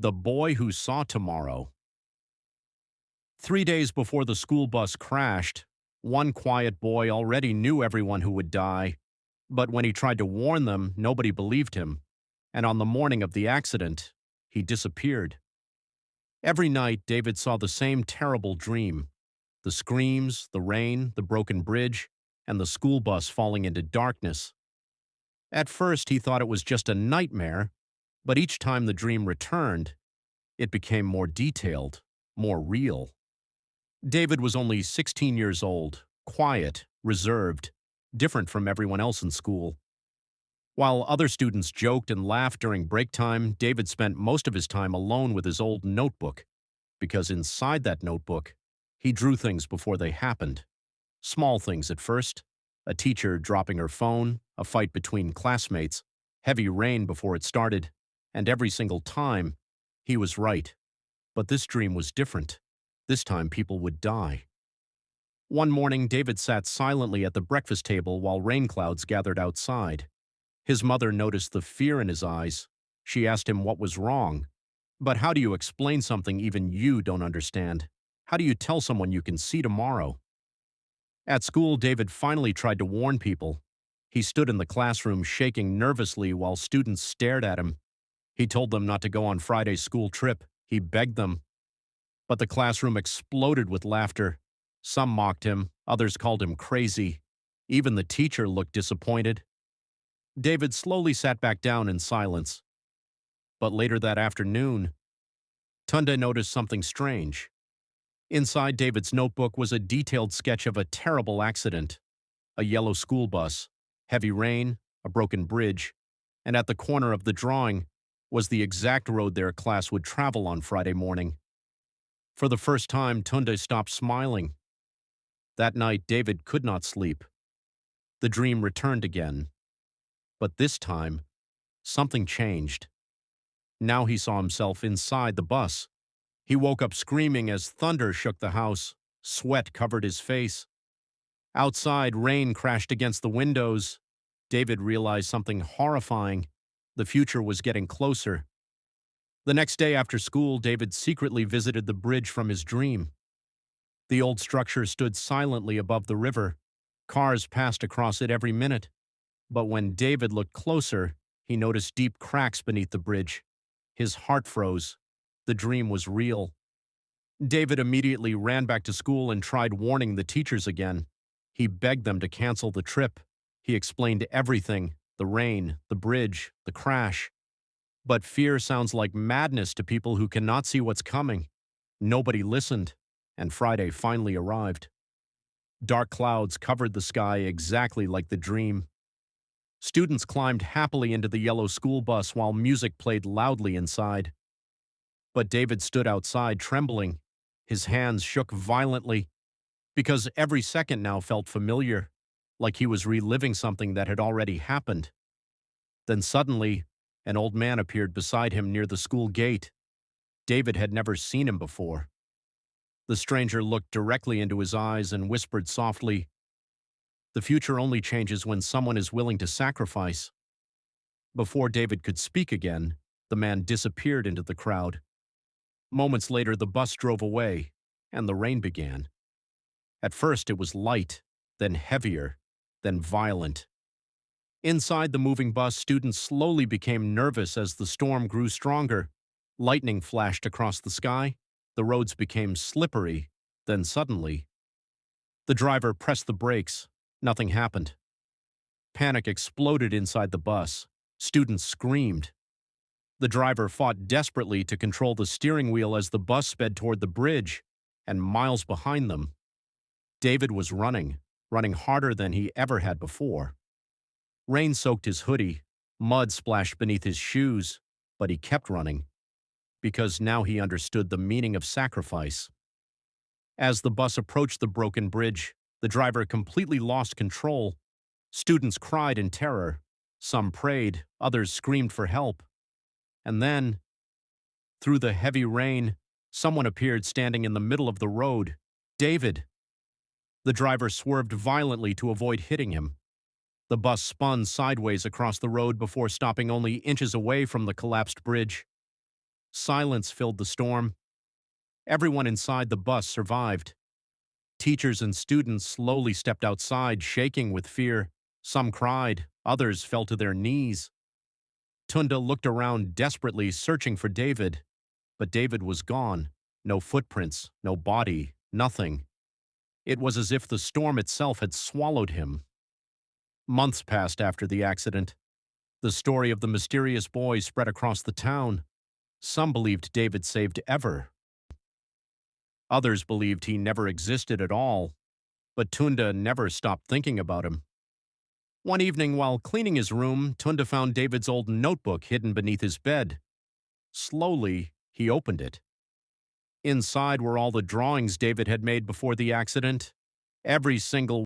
The Boy Who Saw Tomorrow. 3 days before the school bus crashed, one quiet boy already knew everyone who would die, but when he tried to warn them, nobody believed him, and on the morning of the accident, he disappeared. Every night, David saw the same terrible dream: the screams, the rain, the broken bridge, and the school bus falling into darkness. At first, he thought it was just a nightmare, but each time the dream returned, it became more detailed, more real. David was only 16 years old, quiet, reserved, different from everyone else in school. While other students joked and laughed during break time, David spent most of his time alone with his old notebook, because inside that notebook, he drew things before they happened. Small things at first: a teacher dropping her phone, a fight between classmates, heavy rain before it started, and every single time, he was right. But this dream was different. This time people would die. One morning, David sat silently at the breakfast table while rain clouds gathered outside. His mother noticed the fear in his eyes. She asked him what was wrong. But how do you explain something even you don't understand? How do you tell someone you can see tomorrow? At school, David finally tried to warn people. He stood in the classroom shaking nervously while students stared at him. He told them not to go on Friday's school trip. He begged them. But the classroom exploded with laughter. Some mocked him, others called him crazy. Even the teacher looked disappointed. David slowly sat back down in silence. But later that afternoon, Tunde noticed something strange. Inside David's notebook was a detailed sketch of a terrible accident: a yellow school bus, heavy rain, a broken bridge, and at the corner of the drawing was the exact road their class would travel on Friday morning. For the first time, Tunde stopped smiling. That night, David could not sleep. The dream returned again. But this time, something changed. Now he saw himself inside the bus. He woke up screaming as thunder shook the house. Sweat covered his face. Outside, rain crashed against the windows. David realized something horrifying. The future was getting closer. The next day after school, David secretly visited the bridge from his dream. The old structure stood silently above the river. Cars passed across it every minute. But when David looked closer, he noticed deep cracks beneath the bridge. His heart froze. The dream was real. David immediately ran back to school and tried warning the teachers again. He begged them to cancel the trip. He explained everything: the rain, the bridge, the crash. But fear sounds like madness to people who cannot see what's coming. Nobody listened, and Friday finally arrived. Dark clouds covered the sky exactly like the dream. Students climbed happily into the yellow school bus while music played loudly inside. But David stood outside trembling. His hands shook violently, because every second now felt familiar, like he was reliving something that had already happened. Then suddenly, an old man appeared beside him near the school gate. David had never seen him before. The stranger looked directly into his eyes and whispered softly, "The future only changes when someone is willing to sacrifice." Before David could speak again, the man disappeared into the crowd. Moments later, the bus drove away, and the rain began. At first it was light, then heavier, then violent. Inside the moving bus, students slowly became nervous as the storm grew stronger. Lightning flashed across the sky. The roads became slippery. Then suddenly, the driver pressed the brakes. Nothing happened. Panic exploded inside the bus. Students screamed. The driver fought desperately to control the steering wheel as the bus sped toward the bridge, and miles behind them, David was running harder than he ever had before. Rain soaked his hoodie, mud splashed beneath his shoes, but he kept running, because now he understood the meaning of sacrifice. As the bus approached the broken bridge, the driver completely lost control. Students cried in terror. Some prayed, others screamed for help. And then, through the heavy rain, someone appeared standing in the middle of the road: David. The driver swerved violently to avoid hitting him. The bus spun sideways across the road before stopping only inches away from the collapsed bridge. Silence filled the storm. Everyone inside the bus survived. Teachers and students slowly stepped outside, shaking with fear. Some cried, others fell to their knees. Tunda looked around desperately, searching for David. But David was gone. No footprints, no body, nothing. It was as if the storm itself had swallowed him. Months passed after the accident. The story of the mysterious boy spread across the town. Some believed David saved ever. Others believed he never existed at all. But Tunda never stopped thinking about him. One evening, while cleaning his room, Tunda found David's old notebook hidden beneath his bed. Slowly, he opened it. Inside were all the drawings David had made before the accident. Every single